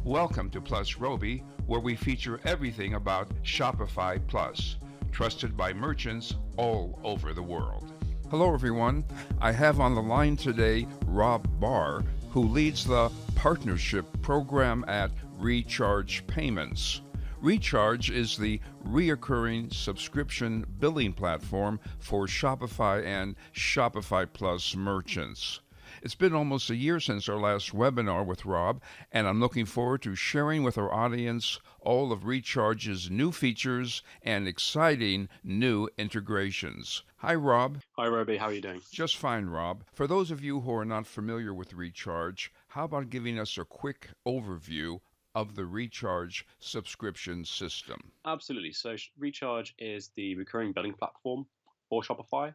Welcome to Plus Roby, where we feature everything about Shopify Plus, trusted by merchants all over the world. Hello, everyone. I have on the line today Rob Barr, who leads the partnership program at ReCharge Payments. ReCharge is the reoccurring subscription billing platform for Shopify and Shopify Plus merchants. It's been almost a year since our last webinar with Rob, and I'm looking forward to sharing with our audience all of ReCharge's new features and exciting new integrations. Hi, Rob. Hi, Roby. How are you doing? Just fine, Rob. For those of you who are not familiar with ReCharge, how about giving us a quick overview of the ReCharge subscription system? Absolutely. So ReCharge is the recurring billing platform for Shopify.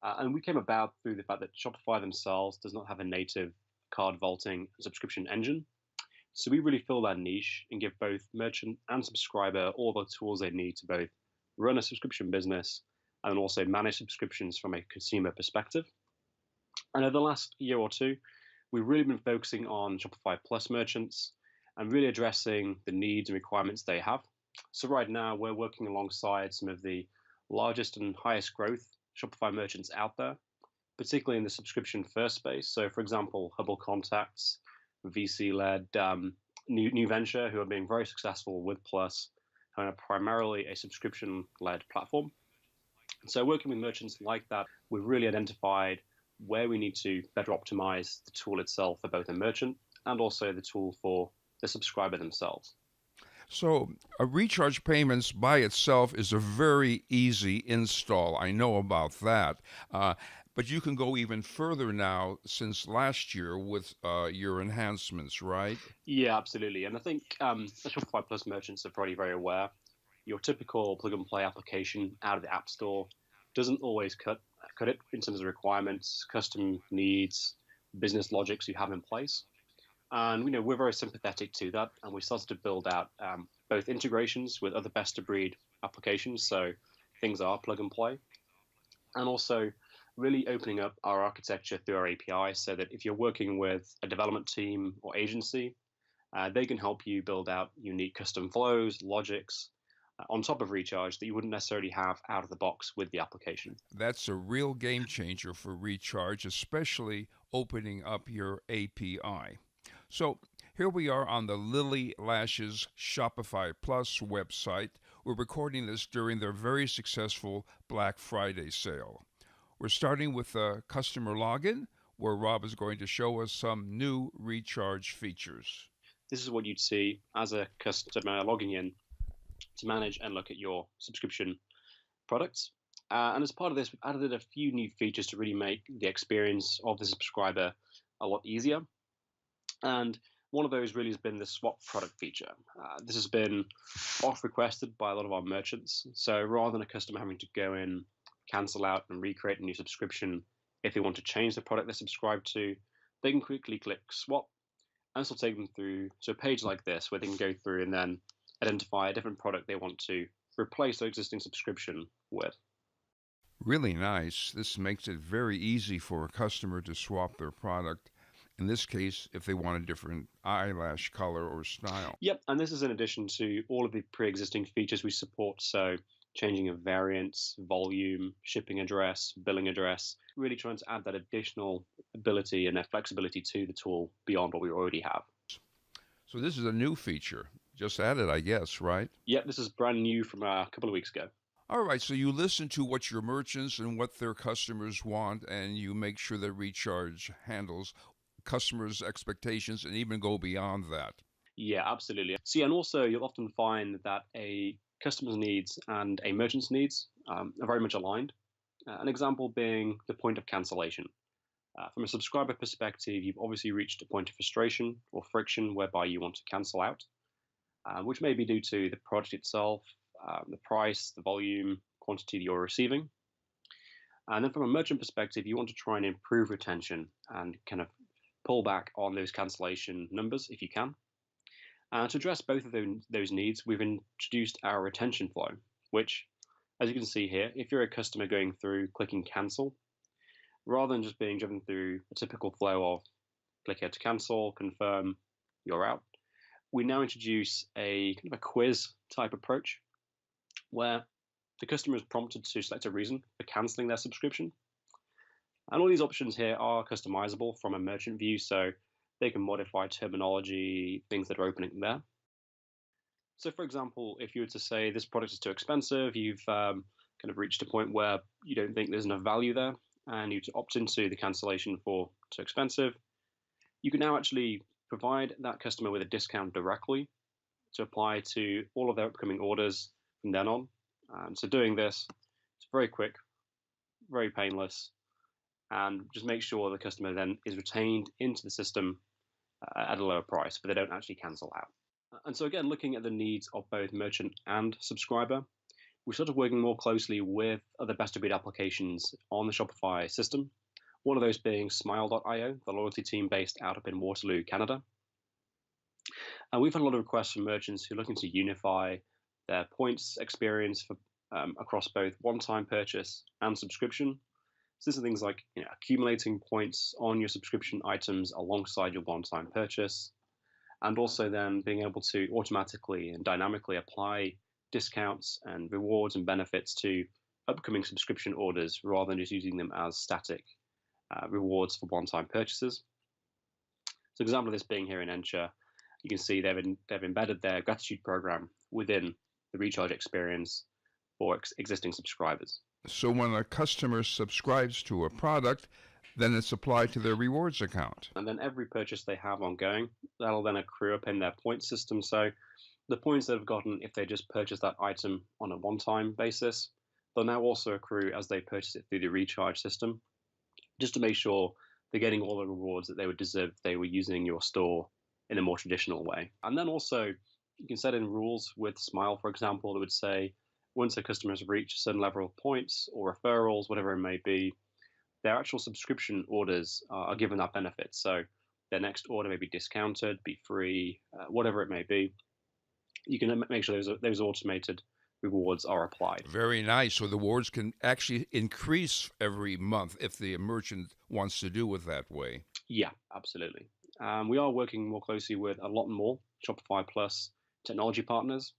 And we came about through the fact that Shopify themselves does not have a native card vaulting subscription engine. So we really fill that niche and give both merchant and subscriber all the tools they need to both run a subscription business and also manage subscriptions from a consumer perspective. And over the last year or two, we've really been focusing on Shopify Plus merchants and really addressing the needs and requirements they have. So right now, we're working alongside some of the largest and highest growth Shopify merchants out there, particularly in the subscription first space. So for example, Hubble Contacts, VC-led new venture who are being very successful with Plus, and are primarily a subscription-led platform. So working with merchants like that, we've really identified where we need to better optimize the tool itself for both a merchant and also the tool for the subscriber themselves. So a ReCharge Payments by itself is a very easy install. I know about that. But you can go even further now since last year with your enhancements, right? Yeah, absolutely. And I think the Shopify Plus merchants are probably very aware. Your typical plug-and-play application out of the App Store doesn't always cut it in terms of requirements, custom needs, business logics you have in place. And we're very sympathetic to that, and we started to build out both integrations with other best-of-breed applications, so things are plug and play, and also really opening up our architecture through our API so that if you're working with a development team or agency, they can help you build out unique custom flows, logics, on top of ReCharge that you wouldn't necessarily have out of the box with the application. That's a real game changer for ReCharge, especially opening up your API. So here we are on the Lily Lashes Shopify Plus website. We're recording this during their very successful Black Friday sale. We're starting with a customer login, where Rob is going to show us some new ReCharge features. This is what you'd see as a customer logging in to manage and look at your subscription products. And as part of this, we've added a few new features to really make the experience of the subscriber a lot easier. And one of those really has been the swap product feature. This has been oft requested by a lot of our merchants. So rather than a customer having to go in, cancel out, and recreate a new subscription, if they want to change the product they're subscribed to, they can quickly click swap. And this will take them through to a page like this where they can go through and then identify a different product they want to replace their existing subscription with. Really nice. This makes it very easy for a customer to swap their product. In this case, if they want a different eyelash color or style. Yep, and this is in addition to all of the pre-existing features we support, so changing of variants, volume, shipping address, billing address, really trying to add that additional ability and flexibility to the tool beyond what we already have. So this is a new feature, just added, I guess, right? Yep, this is brand new from a couple of weeks ago. All right, so you listen to what your merchants and what their customers want, and you make sure that ReCharge handles customers' expectations and even go beyond that. Yeah, absolutely. See, and also you'll often find that a customer's needs and a merchant's needs are very much aligned. An example being the point of cancellation. From a subscriber perspective, you've obviously reached a point of frustration or friction whereby you want to cancel out, which may be due to the product itself, the price, the volume, quantity that you're receiving. And then from a merchant perspective, you want to try and improve retention and kind of pull back on those cancellation numbers if you can. To address both of those needs, we've introduced our retention flow, which, as you can see here, if you're a customer going through clicking cancel, rather than just being driven through a typical flow of click here to cancel, confirm, you're out, we now introduce a kind of a quiz type approach where the customer is prompted to select a reason for canceling their subscription. And all these options here are customizable from a merchant view, so they can modify terminology, things that are opening there. So, for example, if you were to say this product is too expensive, you've kind of reached a point where you don't think there's enough value there, and you to opt into the cancellation for too expensive, you can now actually provide that customer with a discount directly to apply to all of their upcoming orders from then on. So doing this, it's very quick, very painless, and just make sure the customer then is retained into the system at a lower price, but they don't actually cancel out. And so again, looking at the needs of both merchant and subscriber, we're sort of working more closely with other best-of-breed applications on the Shopify system. One of those being Smile.io, the loyalty team based out up in Waterloo, Canada. And we've had a lot of requests from merchants who are looking to unify their points experience for, across both one-time purchase and subscription. So this are things like accumulating points on your subscription items alongside your one-time purchase, and also then being able to automatically and dynamically apply discounts and rewards and benefits to upcoming subscription orders rather than just using them as static rewards for one-time purchases. So, an example of this being here in Enture, you can see they've embedded their gratitude program within the ReCharge experience for existing subscribers. So when a customer subscribes to a product, then it's applied to their rewards account. And then every purchase they have ongoing, that'll then accrue up in their points system. So the points they've gotten if they just purchase that item on a one-time basis, they'll now also accrue as they purchase it through the ReCharge system, just to make sure they're getting all the rewards that they would deserve if they were using your store in a more traditional way. And then also, you can set in rules with Smile, for example, that would say once a customer has reached a certain level of points or referrals, whatever it may be, their actual subscription orders are given that benefit. So their next order may be discounted, be free, whatever it may be. You can make sure those automated rewards are applied. Very nice. So the rewards can actually increase every month if the merchant wants to do it that way. Yeah, absolutely. We are working more closely with a lot more Shopify Plus technology partners.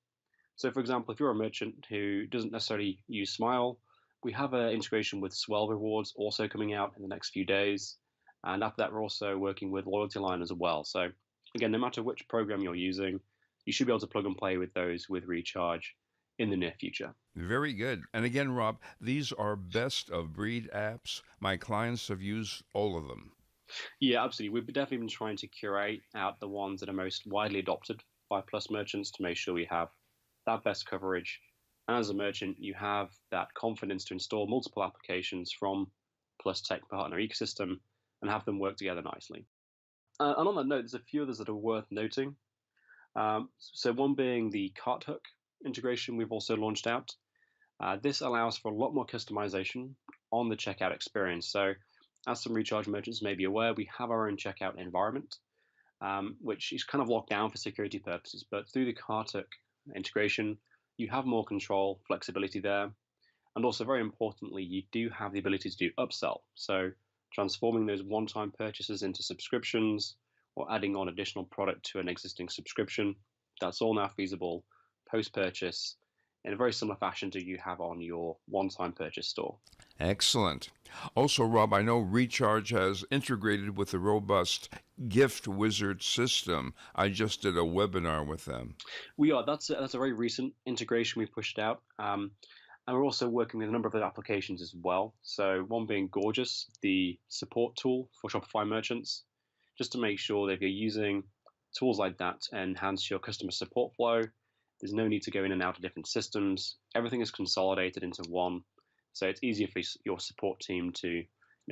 So, for example, if you're a merchant who doesn't necessarily use Smile, we have an integration with Swell rewards also coming out in the next few days. And after that, we're also working with Loyalty Line as well. So, again, no matter which program you're using, you should be able to plug and play with those with ReCharge in the near future. Very good. And again, Rob, these are best of breed apps. My clients have used all of them. Yeah, absolutely. We've definitely been trying to curate out the ones that are most widely adopted by Plus merchants to make sure we have that best coverage. And as a merchant, you have that confidence to install multiple applications from Plus Tech partner ecosystem and have them work together nicely. And on that note, there's a few others that are worth noting. So one being the cart hook integration we've also launched out. This allows for a lot more customization on the checkout experience. So as some ReCharge merchants may be aware, we have our own checkout environment, which is kind of locked down for security purposes. But through the cart hook integration, you have more control, flexibility there. And also, very importantly, you do have the ability to do upsell. So transforming those one-time purchases into subscriptions or adding on additional product to an existing subscription, that's all now feasible post-purchase in a very similar fashion to you have on your one-time purchase store. Excellent. Also, Rob, I know ReCharge has integrated with the robust gift wizard system. I just did a webinar with them. We are. That's a very recent integration we pushed out. And we're also working with a number of other applications as well. So one being Gorgeous, the support tool for Shopify merchants, just to make sure that if you're using tools like that to enhance your customer support flow, there's no need to go in and out of different systems. Everything is consolidated into one. So it's easier for your support team to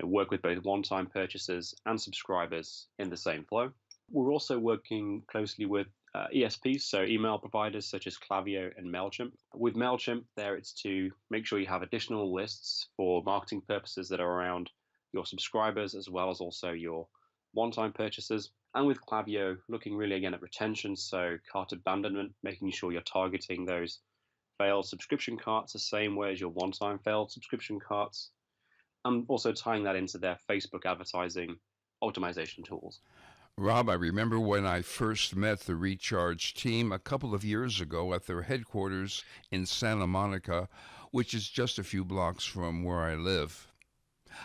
work with both one-time purchases and subscribers in the same flow. We're also working closely with ESPs, so email providers such as Klaviyo and MailChimp. With MailChimp, there it's to make sure you have additional lists for marketing purposes that are around your subscribers as well as also your one-time purchases. And with Klaviyo, looking really again at retention, so cart abandonment, making sure you're targeting those failed subscription carts the same way as your one-time failed subscription carts, and also tying that into their Facebook advertising optimization tools. Rob, I remember when I first met the ReCharge team a couple of years ago at their headquarters in Santa Monica, which is just a few blocks from where I live.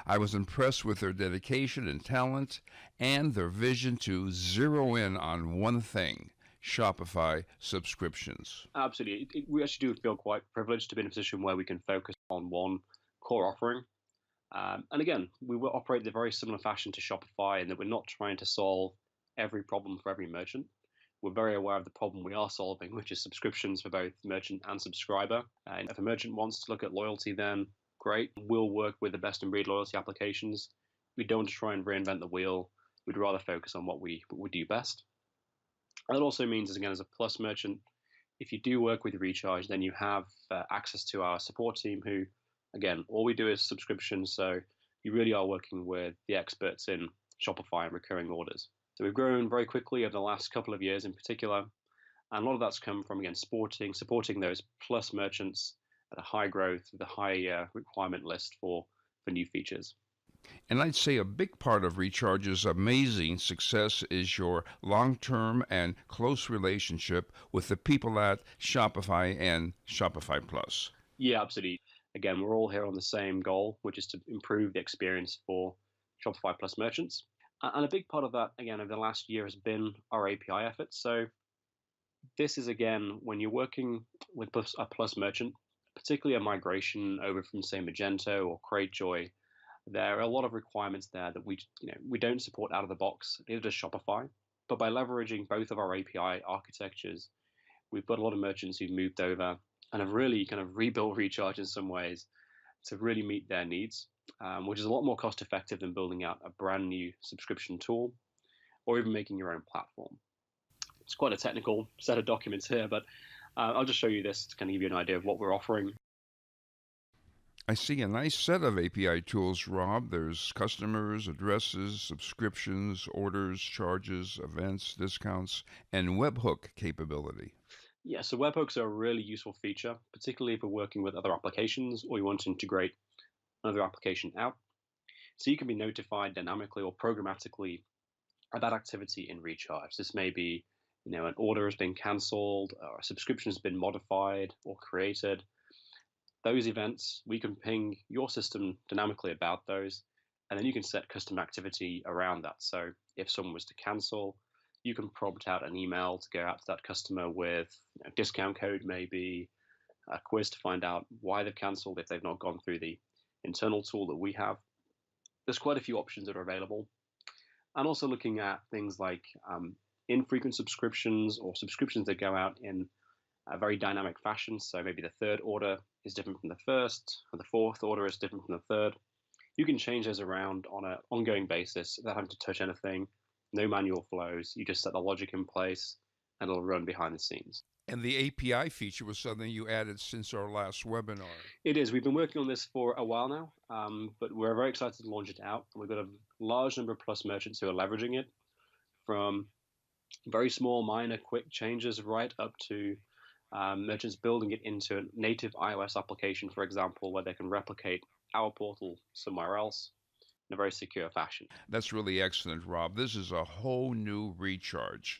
I was impressed with their dedication and talent and their vision to zero in on one thing: Shopify subscriptions. Absolutely. We actually do feel quite privileged to be in a position where we can focus on one core offering. And again, we will operate in a very similar fashion to Shopify in that we're not trying to solve every problem for every merchant. We're very aware of the problem we are solving, which is subscriptions for both merchant and subscriber. And if a merchant wants to look at loyalty, then great. We'll work with the best in breed loyalty applications. We don't try and reinvent the wheel. We'd rather focus on what we do best. And that also means, again, as a Plus merchant, if you do work with ReCharge, then you have access to our support team who, again, all we do is subscriptions. So you really are working with the experts in Shopify and recurring orders. So we've grown very quickly over the last couple of years in particular. And a lot of that's come from, again, supporting those Plus merchants at a high growth with a high requirement list for new features. And I'd say a big part of ReCharge's amazing success is your long term and close relationship with the people at Shopify and Shopify Plus. Yeah, absolutely. Again, we're all here on the same goal, which is to improve the experience for Shopify Plus merchants. And a big part of that, again, over the last year has been our API efforts. So this is, again, when you're working with a Plus merchant, particularly a migration over from, say, Magento or Cratejoy, there are a lot of requirements there that we don't support out of the box. Neither does Shopify. But by leveraging both of our API architectures, we've got a lot of merchants who've moved over and have really kind of rebuilt ReCharge in some ways to really meet their needs, which is a lot more cost effective than building out a brand new subscription tool or even making your own platform. It's quite a technical set of documents here, but I'll just show you this to kind of give you an idea of what we're offering. I see a nice set of API tools, Rob. There's customers, addresses, subscriptions, orders, charges, events, discounts, and webhook capability. Yeah, so webhooks are a really useful feature, particularly if we're working with other applications or you want to integrate another application out. So you can be notified dynamically or programmatically about activity in ReCharge. This may be, an order has been cancelled, or a subscription has been modified or created. Those events, we can ping your system dynamically about those, and then you can set custom activity around that. So if someone was to cancel, you can prompt out an email to go out to that customer with a discount code, maybe a quiz to find out why they've cancelled if they've not gone through the internal tool that we have. There's quite a few options that are available. And also looking at things like infrequent subscriptions or subscriptions that go out in a very dynamic fashion. So maybe the third order is different from the first, or the fourth order is different from the third. You can change those around on an ongoing basis without having to touch anything. No manual flows. You just set the logic in place and it'll run behind the scenes. And the API feature was something you added since our last webinar. It is. We've been working on this for a while now, but we're very excited to launch it out. We've got a large number of Plus merchants who are leveraging it, from very small, minor, quick changes right up to merchants building it into a native iOS application, for example, where they can replicate our portal somewhere else in a very secure fashion. That's really excellent, Rob. This is a whole new ReCharge.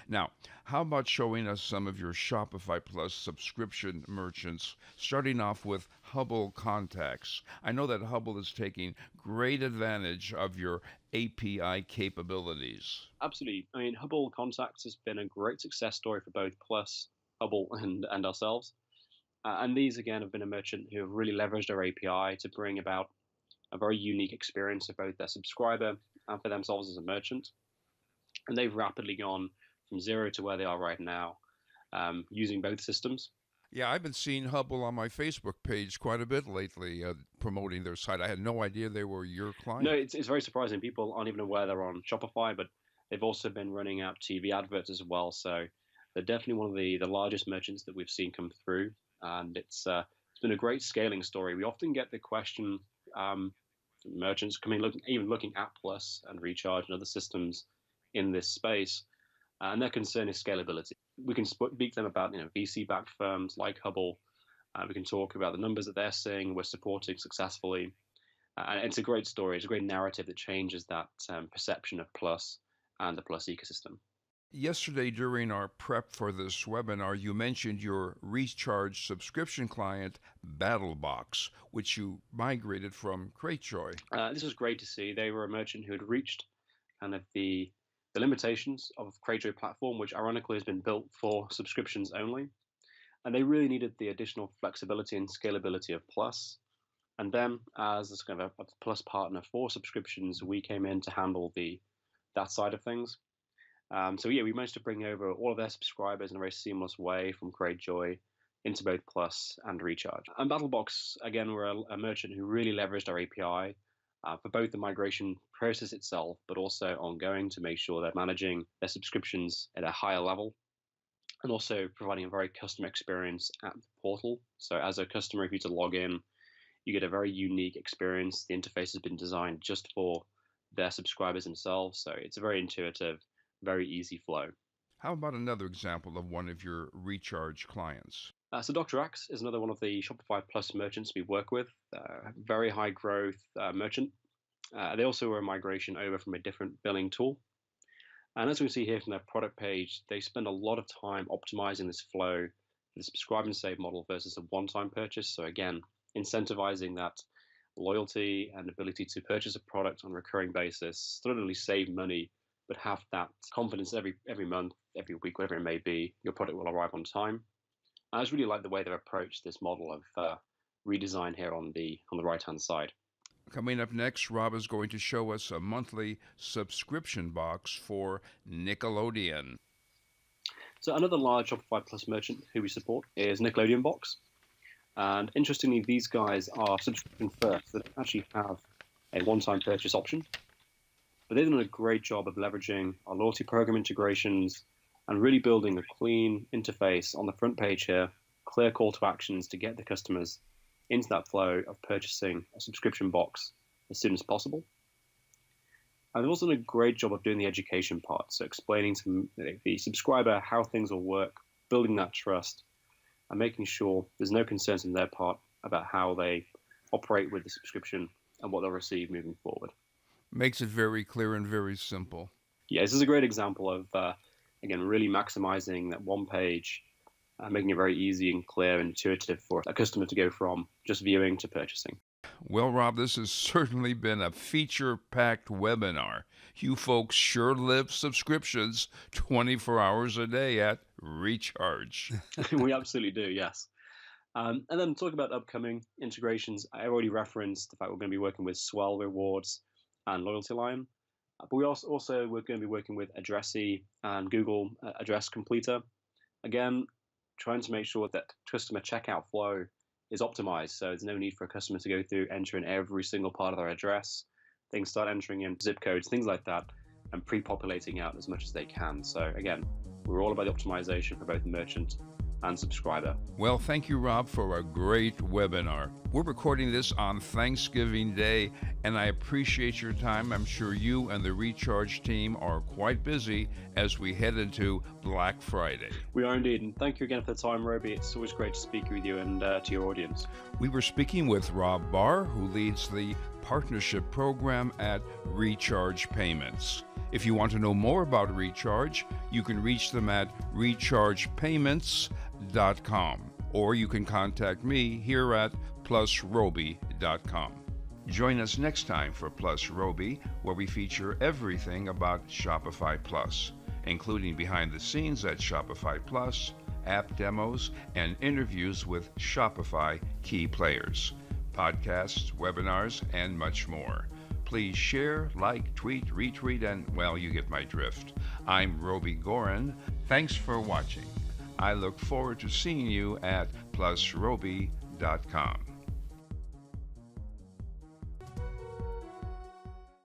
Now, how about showing us some of your Shopify Plus subscription merchants, starting off with Hubble Contacts? I know that Hubble is taking great advantage of your API capabilities. Absolutely. I mean, Hubble Contacts has been a great success story for both Plus, Hubble, and ourselves. And these, again, have been a merchant who have really leveraged our API to bring about a very unique experience for both their subscriber and for themselves as a merchant. And they've rapidly gone from zero to where they are right now, using both systems. Yeah, I've been seeing Hubble on my Facebook page quite a bit lately, promoting their site. I had no idea they were your client. No, it's very surprising. People aren't even aware they're on Shopify, but they've also been running out TV adverts as well. So they're definitely one of the largest merchants that we've seen come through. And it's been a great scaling story. We often get the question from merchants looking at Plus and ReCharge and other systems in this space, and their concern is scalability. We can speak to them about VC-backed firms like Hubble. We can talk about the numbers that they're seeing, we're supporting successfully. And it's a great story. It's a great narrative that changes that perception of Plus and the Plus ecosystem. Yesterday, during our prep for this webinar, you mentioned your ReCharge subscription client, Battlebox, which you migrated from Cratejoy. This was great to see. They were a merchant who had reached kind of the limitations of Cratejoy platform, which ironically has been built for subscriptions only. And they really needed the additional flexibility and scalability of Plus. And then, as this kind of a Plus partner for subscriptions, we came in to handle that side of things. So yeah, we managed to bring over all of their subscribers in a very seamless way from Cratejoy into both Plus and ReCharge. And Battlebox, again, were a merchant who really leveraged our API for both the migration process itself, but also ongoing to make sure they're managing their subscriptions at a higher level, and also providing a very custom experience at the portal. So as a customer, if you to log in, you get a very unique experience. The interface has been designed just for their subscribers themselves, so it's a very intuitive, very easy flow. How about another example of one of your ReCharge clients? So Dr. Axe is another one of the Shopify Plus merchants we work with, very high growth merchant. They also were a migration over from a different billing tool. And as we can see here from their product page, they spend a lot of time optimizing this flow for the subscribe and save model versus a one-time purchase. So again, incentivizing that loyalty and ability to purchase a product on a recurring basis, not only save money, but have that confidence every month, every week, whatever it may be, your product will arrive on time. I just really like the way they've approached this model of redesign here on the right-hand side. Coming up next, Rob is going to show us a monthly subscription box for Nickelodeon. So another large Shopify Plus merchant who we support is Nickelodeon Box. And interestingly, these guys are subscription first. They actually have a one-time purchase option. But they've done a great job of leveraging our loyalty program integrations and really building a clean interface on the front page here, clear call to actions to get the customers into that flow of purchasing a subscription box as soon as possible. And they've also done a great job of doing the education part, so explaining to the subscriber how things will work, building that trust, and making sure there's no concerns on their part about how they operate with the subscription and what they'll receive moving forward. Makes it very clear and very simple. Yeah, this is a great example of, again, really maximizing that one page, making it very easy and clear and intuitive for a customer to go from just viewing to purchasing. Well, Rob, this has certainly been a feature-packed webinar. You folks sure live subscriptions 24 hours a day at ReCharge. We absolutely do, yes. And then talking about upcoming integrations, I already referenced the fact we're going to be working with Swell Rewards and Loyalty Line. But we're going to be working with Addressee and Google Address Completer. Again, trying to make sure that customer checkout flow is optimized. So there's no need for a customer to go through, enter in every single part of their address. They can start entering in zip codes, things like that, and pre-populating out as much as they can. So again, we're all about the optimization for both merchant and subscriber. Well, thank you, Rob, for a great webinar. We're recording this on Thanksgiving Day, and I appreciate your time. I'm sure you and the ReCharge team are quite busy as we head into Black Friday. We are indeed, and thank you again for the time, Roby. It's always great to speak with you and to your audience. We were speaking with Rob Barr, who leads the partnership program at ReCharge Payments. If you want to know more about ReCharge, you can reach them at rechargepayments.com, or you can contact me here at plusroby.com. Join us next time for Plus Roby, where we feature everything about Shopify Plus, including behind the scenes at Shopify Plus, app demos, and interviews with Shopify key players, podcasts, webinars, and much more. Please share, like, tweet, retweet, and, well, you get my drift. I'm Roby Gorin. Thanks for watching. I look forward to seeing you at plusroby.com.